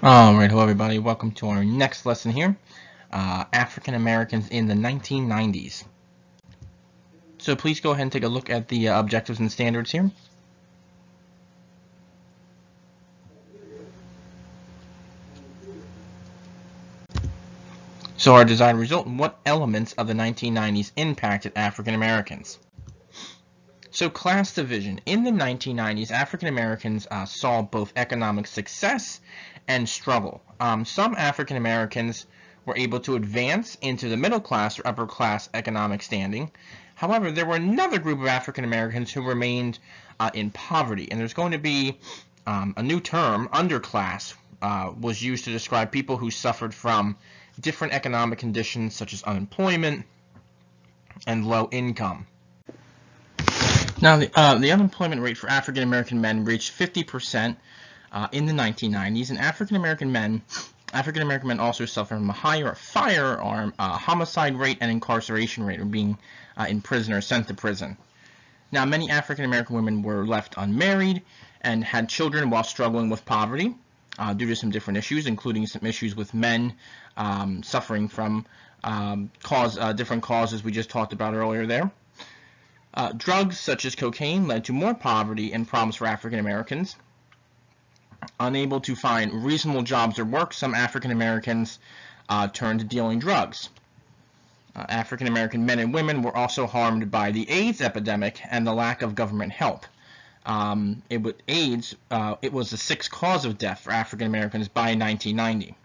Alright, hello everybody, welcome to our next lesson here, African Americans in the 1990s. So please go ahead and take a look at the objectives and standards here. So our desired result, what elements of the 1990s impacted African Americans? So class division. In the 1990s, African Americans saw both economic success and struggle. Some African Americans were able to advance into the middle class or upper class economic standing. However, there were another group of African Americans who remained in poverty, and there's going to be a new term, underclass, was used to describe people who suffered from different economic conditions such as unemployment and low income. Now, the unemployment rate for African American men reached 50% in the 1990s, and African American men also suffer from a higher firearm homicide rate and incarceration rate, or being in prison or sent to prison. Now, many African American women were left unmarried and had children while struggling with poverty due to some different issues, including some issues with men suffering from different causes we just talked about earlier there. Drugs such as cocaine led to more poverty and problems for African Americans. Unable to find reasonable jobs or work, some African Americans turned to dealing drugs. African American men and women were also harmed by the AIDS epidemic and the lack of government help. AIDS was the sixth cause of death for African Americans by 1990.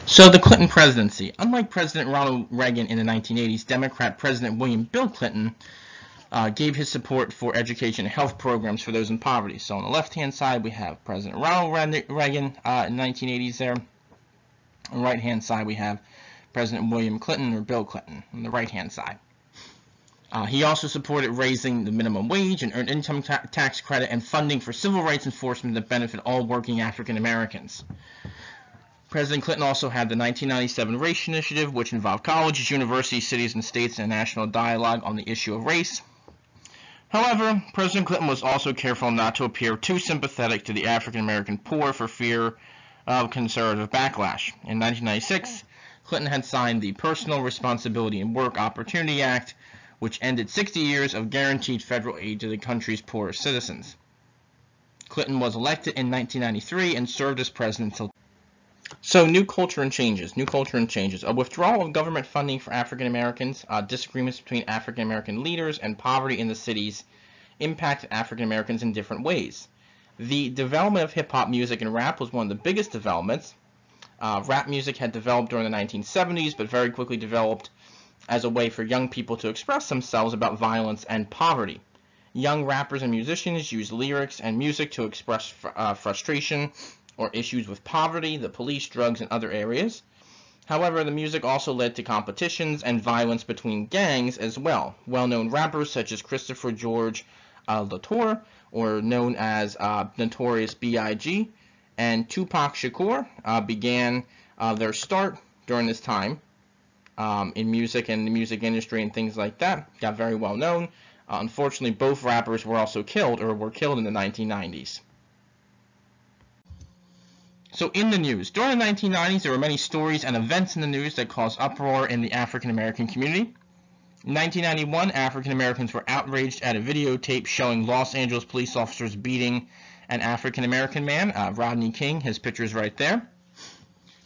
So the Clinton presidency. Unlike President Ronald Reagan in the 1980s, Democrat President Bill Clinton gave his support for education and health programs for those in poverty. So on the left-hand side, we have President Ronald Reagan in the 1980s there. On the right-hand side, we have President William Clinton, or Bill Clinton, on the right-hand side. He also supported raising the minimum wage and earned income tax credit and funding for civil rights enforcement that benefit all working African Americans. President Clinton also had the 1997 Race Initiative, which involved colleges, universities, cities, and states in a national dialogue on the issue of race. However, President Clinton was also careful not to appear too sympathetic to the African American poor for fear of conservative backlash. In 1996, Clinton had signed the Personal Responsibility and Work Opportunity Act, which ended 60 years of guaranteed federal aid to the country's poorest citizens. Clinton was elected in 1993 and served as president until. So, new culture and changes. A withdrawal of government funding for African Americans, disagreements between African American leaders, and poverty in the cities impacted African Americans in different ways. The development of hip-hop music and rap was one of the biggest developments. Rap music had developed during the 1970s, but very quickly developed as a way for young people to express themselves about violence and poverty. Young rappers and musicians used lyrics and music to express frustration or issues with poverty, the police, drugs, and other areas. However, the music also led to competitions and violence between gangs as well. Well-known rappers such as Christopher George Latour, or known as Notorious B.I.G., and Tupac Shakur began their start during this time in music and the music industry and things like that. Got very well known. Unfortunately, both rappers were also killed, or were killed in the 1990s. So in the news, during the 1990s, there were many stories and events in the news that caused uproar in the African American community. In 1991, African Americans were outraged at a videotape showing Los Angeles police officers beating an African American man, Rodney King. His picture is right there.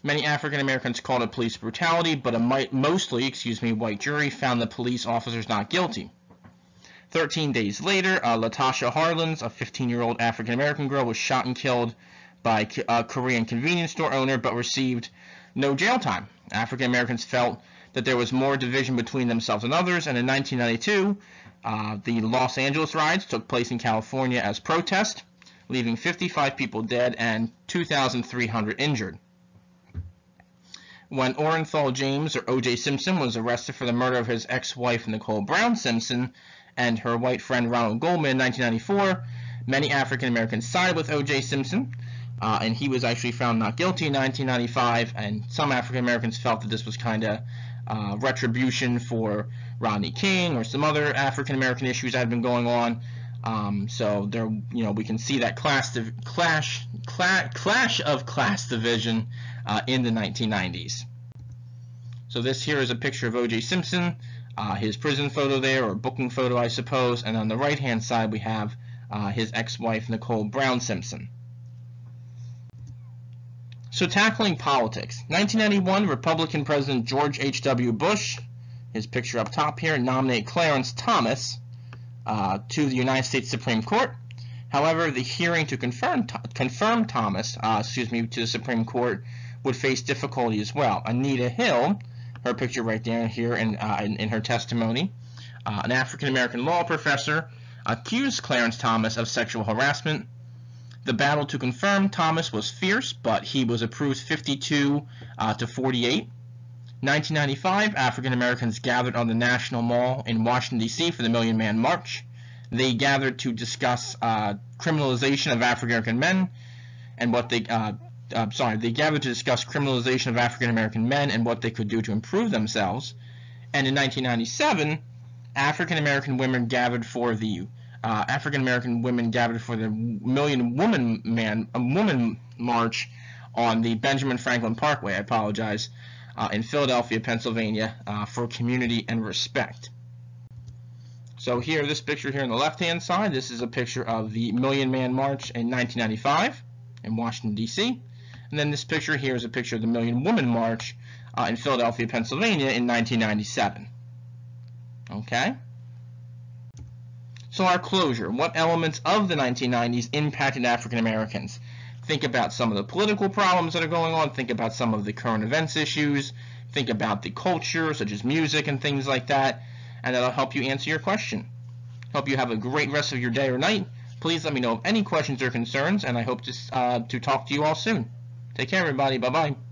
Many African Americans called it police brutality, but a mostly white jury found the police officers not guilty. 13 days later, Latasha Harlins, a 15-year-old African American girl, was shot and killed by a Korean convenience store owner, but received no jail time. African Americans felt that there was more division between themselves and others, and in 1992, the Los Angeles riots took place in California as protest, leaving 55 people dead and 2,300 injured. When Orenthal James, or O.J. Simpson, was arrested for the murder of his ex-wife Nicole Brown Simpson and her white friend Ronald Goldman in 1994, many African Americans sided with O.J. Simpson, and he was actually found not guilty in 1995, and some African Americans felt that this was kind of retribution for Rodney King or some other African American issues that had been going on. So there, we can see that clash of class division in the 1990s. So this here is a picture of O.J. Simpson, his prison photo there, or booking photo, I suppose, and on the right-hand side we have his ex-wife Nicole Brown Simpson. So tackling politics. 1991, Republican President George H.W. Bush, his picture up top here, nominated Clarence Thomas to the United States Supreme Court. However, the hearing to confirm Thomas, to the Supreme Court would face difficulty as well. Anita Hill, her picture right there here in her testimony, an African-American law professor, accused Clarence Thomas of sexual harassment. The battle to confirm Thomas was fierce, but he was approved 52 to 48. 1995, African Americans gathered on the National Mall in Washington, D.C. for the Million Man March. They gathered to discuss criminalization of African American men and what they they gathered to discuss criminalization of African American men and what they could do to improve themselves. And in 1997, African American women gathered for the Million Woman March on the Benjamin Franklin Parkway. I apologize. In Philadelphia, Pennsylvania, for community and respect. So here, this picture here on the left-hand side, this is a picture of the Million Man March in 1995 in Washington, D.C. And then this picture here is a picture of the Million Woman March in Philadelphia, Pennsylvania in 1997. Okay? So our closure. What elements of the 1990s impacted African Americans? Think about some of the political problems that are going on. Think about some of the current events issues. Think about the culture, such as music and things like that. And that'll help you answer your question. Hope you have a great rest of your day or night. Please let me know of any questions or concerns, and I hope to talk to you all soon. Take care, everybody. Bye-bye.